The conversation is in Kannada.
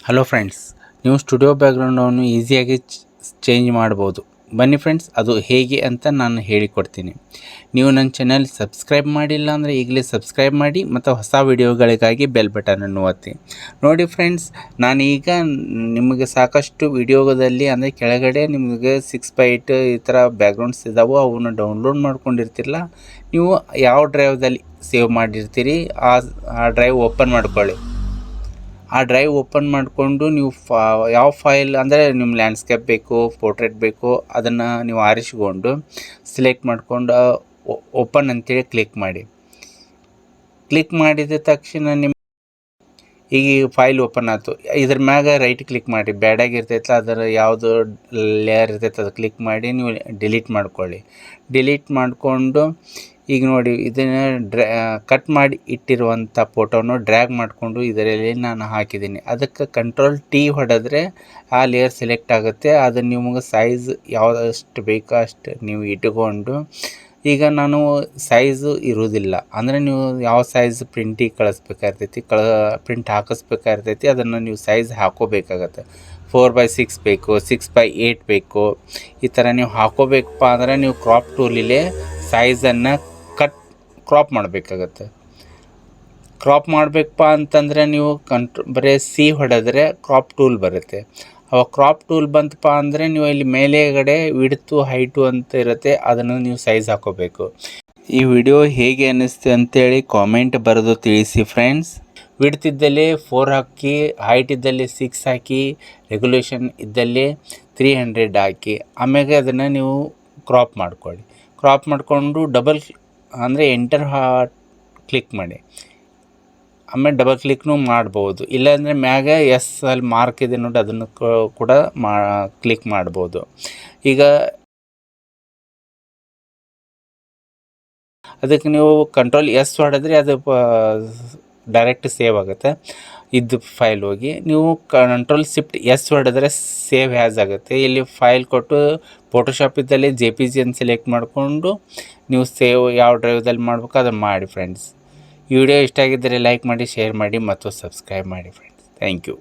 ಹಲೋ ಫ್ರೆಂಡ್ಸ್, ನೀವು ಸ್ಟುಡಿಯೋ ಬ್ಯಾಕ್ಗ್ರೌಂಡನ್ನು ಈಸಿಯಾಗಿ ಚೇಂಜ್ ಮಾಡ್ಬೋದು. ಬನ್ನಿ ಫ್ರೆಂಡ್ಸ್, ಅದು ಹೇಗೆ ಅಂತ ನಾನು ಹೇಳಿಕೊಡ್ತೀನಿ. ನೀವು ನನ್ನ ಚಾನಲ್ ಸಬ್ಸ್ಕ್ರೈಬ್ ಮಾಡಿಲ್ಲ ಅಂದರೆ ಈಗಲೇ ಸಬ್ಸ್ಕ್ರೈಬ್ ಮಾಡಿ ಮತ್ತು ಹೊಸ ವಿಡಿಯೋಗಳಿಗಾಗಿ ಬೆಲ್ ಬಟನನ್ನು ಒತ್ತಿ. ನೋಡಿ ಫ್ರೆಂಡ್ಸ್, ನಾನೀಗ ನಿಮಗೆ ಸಾಕಷ್ಟು ವಿಡಿಯೋದಲ್ಲಿ ಅಂದರೆ ಕೆಳಗಡೆ ನಿಮಗೆ 6x8 ಈ ಥರ ಬ್ಯಾಕ್ಗ್ರೌಂಡ್ಸ್ ಇದ್ದಾವೆ. ಅವನ್ನು ಡೌನ್ಲೋಡ್ ಮಾಡ್ಕೊಂಡಿರ್ತಿರಲ್ಲ, ನೀವು ಯಾವ ಡ್ರೈವ್ದಲ್ಲಿ ಸೇವ್ ಮಾಡಿರ್ತೀರಿ ಆ ಡ್ರೈವ್ ಓಪನ್ ಮಾಡ್ಕೊಳ್ಳಿ. ಆ ಡ್ರೈವ್ ಓಪನ್ ಮಾಡಿಕೊಂಡು ನೀವು ಯಾವ ಫೈಲ್ ಅಂದರೆ ನಿಮ್ಮ ಲ್ಯಾಂಡ್ಸ್ಕೇಪ್ ಬೇಕು, ಪೋರ್ಟ್ರೇಟ್ ಬೇಕು, ಅದನ್ನು ನೀವು ಆರಿಸಿಕೊಂಡು ಸೆಲೆಕ್ಟ್ ಮಾಡಿಕೊಂಡು ಓಪನ್ ಅಂತೇಳಿ ಕ್ಲಿಕ್ ಮಾಡಿ. ಕ್ಲಿಕ್ ಮಾಡಿದ ತಕ್ಷಣ ಈಗ ಫೈಲ್ ಓಪನ್ ಆಯ್ತು. ಇದ್ರ ಮ್ಯಾಗ ರೈಟ್ ಕ್ಲಿಕ್ ಮಾಡಿ, ಬ್ಯಾಡಾಗಿರ್ತೈತಲ್ಲ ಅದರ ಯಾವುದು ಲೇಯರ್ ಇರ್ತೈತೆ ಅದು ಕ್ಲಿಕ್ ಮಾಡಿ ನೀವು ಡಿಲೀಟ್ ಮಾಡ್ಕೊಳ್ಳಿ. ಡಿಲೀಟ್ ಮಾಡಿಕೊಂಡು ಈಗ ನೋಡಿ, ಇದನ್ನು ಕಟ್ ಮಾಡಿ ಇಟ್ಟಿರುವಂಥ ಫೋಟೋನು ಡ್ರ್ಯಾಗ್ ಮಾಡಿಕೊಂಡು ಇದರಲ್ಲಿ ನಾನು ಹಾಕಿದ್ದೀನಿ. ಅದಕ್ಕೆ Ctrl+T ಹೊಡೆದ್ರೆ ಆ ಲೇಯರ್ ಸೆಲೆಕ್ಟ್ ಆಗುತ್ತೆ. ಅದು ನಿಮಗೆ ಸೈಜ್ ಯಾವುದಷ್ಟು ಬೇಕೋ ಅಷ್ಟು ನೀವು ಇಟ್ಕೊಂಡು, ಈಗ ನಾನು ಸೈಜು ಇರುವುದಿಲ್ಲ ಅಂದರೆ ನೀವು ಯಾವ ಸೈಜ್ ಪ್ರಿಂಟಿಗೆ ಕಳಿಸ್ಬೇಕಾಗ್ತೈತಿ, ಪ್ರಿಂಟ್ ಹಾಕಿಸ್ಬೇಕಾಗ್ತೈತಿ, ಅದನ್ನು ನೀವು ಸೈಜ್ ಹಾಕೋಬೇಕಾಗತ್ತೆ. 4x6 ಬೇಕು, 6x8 ಬೇಕು, ಈ ಥರ ನೀವು ಹಾಕೋಬೇಕಪ್ಪ ಅಂದರೆ ನೀವು ಕ್ರಾಪ್ ಟೂಲಿಲೆ ಸೈಜನ್ನು ಕ್ರಾಪ್ ಮಾಡಬೇಕಾಗತ್ತೆ. ಕ್ರಾಪ್ ಮಾಡಬೇಕಪ್ಪ ಅಂತಂದರೆ ನೀವು ಬರೀ ಸಿ ಹೊಡೆದ್ರೆ ಕ್ರಾಪ್ ಟೂಲ್ ಬರುತ್ತೆ. ಅವಾಗ ಕ್ರಾಪ್ ಟೂಲ್ ಬಂತಪ್ಪ ಅಂದರೆ ನೀವು ಇಲ್ಲಿ ಮೇಲೆಗಡೆ ವಿಡ್ತು ಹೈಟು ಅಂತ ಇರುತ್ತೆ, ಅದನ್ನು ನೀವು ಸೈಜ್ ಹಾಕೋಬೇಕು. ಈ ವಿಡಿಯೋ ಹೇಗೆ ಅನ್ನಿಸ್ತು ಅಂತೇಳಿ ಕಾಮೆಂಟ್ ಬರೆದು ತಿಳಿಸಿ ಫ್ರೆಂಡ್ಸ್. ವಿಡ್ತ್ ಇದ್ದಲ್ಲಿ 4 ಹಾಕಿ, ಹೈಟ್ ಇದ್ದಲ್ಲಿ 6 ಹಾಕಿ, ರೆಗ್ಯುಲೇಷನ್ ಇದ್ದಲ್ಲಿ 300 ಹಾಕಿ, ಆಮೇಲೆ ಅದನ್ನು ನೀವು ಕ್ರಾಪ್ ಮಾಡ್ಕೊಳ್ಳಿ. ಕ್ರಾಪ್ ಮಾಡಿಕೊಂಡು ಡಬಲ್ ಅಂದರೆ ಎಂಟರ್ ಕ್ಲಿಕ್ ಮಾಡಿ, ಆಮೇಲೆ ಡಬಲ್ ಕ್ಲಿಕ್ನೂ ಮಾಡ್ಬೋದು. ಇಲ್ಲಾಂದರೆ ಮ್ಯಾಗ ಎಸ್ ಅಲ್ಲಿ ಮಾರ್ಕ್ ಇದೆ ನೋಡಿ, ಅದನ್ನು ಕೂಡ ಕ್ಲಿಕ್ ಮಾಡ್ಬೋದು. ಈಗ ಅದಕ್ಕೆ ನೀವು Ctrl+S ಹೊಡೆದ್ರೆ ಅದು ಡೈರೆಕ್ಟ್ ಸೇವ್ ಆಗುತ್ತೆ. ಇದು ಫೈಲ್ ಹೋಗಿ ನೀವು Ctrl+Shift+S ಹೊಡೆದ್ರೆ ಸೇವ್ ಹ್ಯಾಸ್ ಆಗುತ್ತೆ. ಇಲ್ಲಿ ಫೈಲ್ ಕೊಟ್ಟು ಫೋಟೋಶಾಪ್ ಇದ್ದಲ್ಲಿ JPG ಅಂತ ಸೆಲೆಕ್ಟ್ ಮಾಡಿಕೊಂಡು ನೀವು ಸೇವ್ ಯಾವ ಡ್ರೈವ್ದಲ್ಲಿ ಮಾಡ್ಬೇಕು ಅದನ್ನು ಮಾಡಿ ಫ್ರೆಂಡ್ಸ್. ಈ ವಿಡಿಯೋ ಇಷ್ಟ ಆಗಿದ್ದರೆ ಲೈಕ್ ಮಾಡಿ, ಶೇರ್ ಮಾಡಿ ಮತ್ತು ಸಬ್ಸ್ಕ್ರೈಬ್ ಮಾಡಿ ಫ್ರೆಂಡ್ಸ್. Thank you.